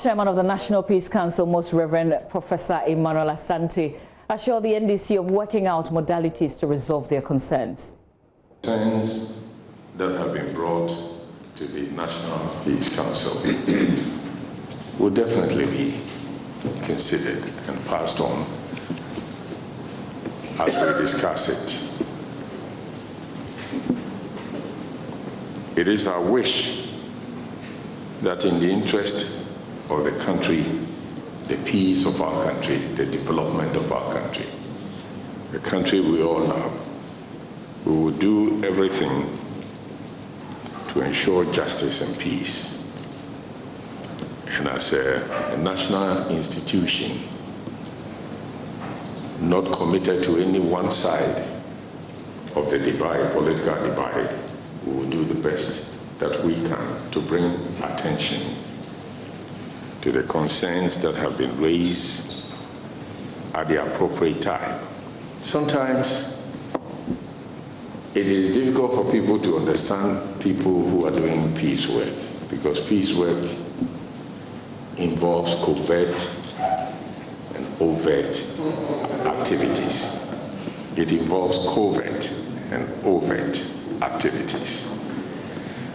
Chairman of the National Peace Council, Most Reverend Professor Emmanuel Asante, assured the NDC of working out modalities to resolve their concerns. Concerns that have been brought to the National Peace Council will definitely be considered and passed on as we discuss it. It is our wish that in the interest of the country, the peace of our country, the development of our country, the country we all love, we will do everything to ensure justice and peace. And as a national institution, not committed to any one side of the divide, political divide, we will do the best that we can to bring attention to the concerns that have been raised at the appropriate time. Sometimes it is difficult for people to understand people who are doing peace work, because peace work involves covert and overt activities. It involves covert and overt activities.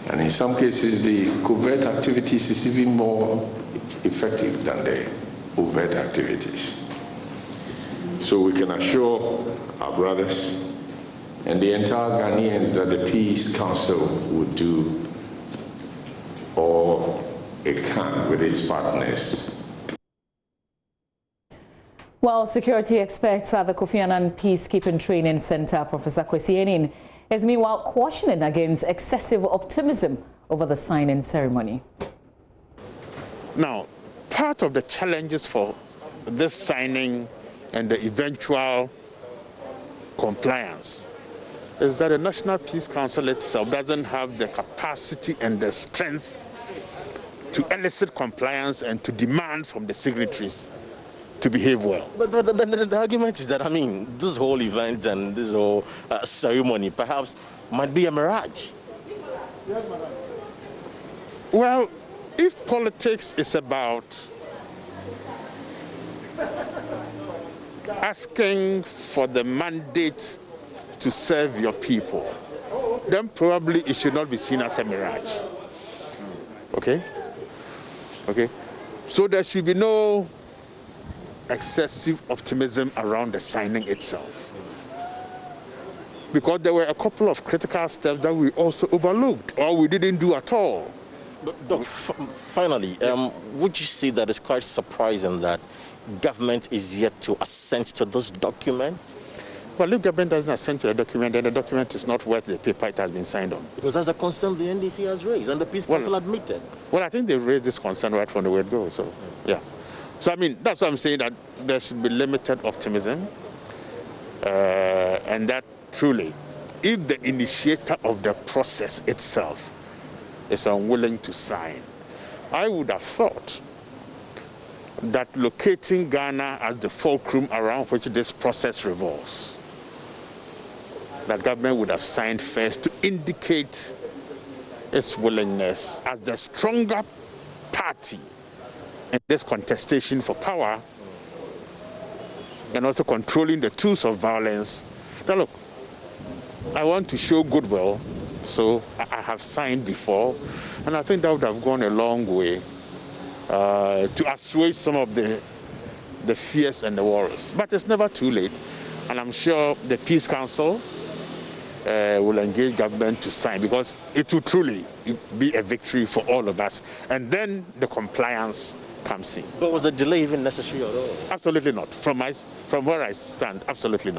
And in some cases, the covert activities is even more effective than the overt activities. So we can assure our brothers and the entire Ghanaians that the Peace Council would do all it can with its partners. While security experts at the Kofi Annan Peacekeeping Training Center, Professor Kwesi Enin, is meanwhile cautioning against excessive optimism over the signing ceremony. Now, part of the challenges for this signing and the eventual compliance is that the National Peace Council itself doesn't have the capacity and the strength to elicit compliance and to demand from the signatories to behave well. But the argument is that, I mean, this whole event and this whole ceremony perhaps might be a mirage. Well, if politics is about asking for the mandate to serve your people, then probably it should not be seen as a mirage. Okay? Okay? So there should be no excessive optimism around the signing itself. Because there were a couple of critical steps that we also overlooked or we didn't do at all. But Doc, finally, yes. Would you say that it's quite surprising that government is yet to assent to this document? Well, if government doesn't assent to the document, then the document is not worth the paper it has been signed on. Because that's a concern the NDC has raised and the Peace Council admitted. Well, I think they raised this concern right from the word go, so yeah. So I mean, that's why I'm saying that there should be limited optimism and that truly, if the initiator of the process itself is unwilling to sign, I would have thought that locating Ghana as the fulcrum around which this process revolves, that government would have signed first to indicate its willingness as the stronger party in this contestation for power and also controlling the tools of violence. Now look, I want to show goodwill, so I have signed before, and I think that would have gone a long way to assuage some of the fears and the worries. But it's never too late, and I'm sure the Peace Council will engage government to sign, because it will truly be a victory for all of us, and then the compliance comes in. But was the delay even necessary at all? Absolutely not. From where I stand, absolutely not.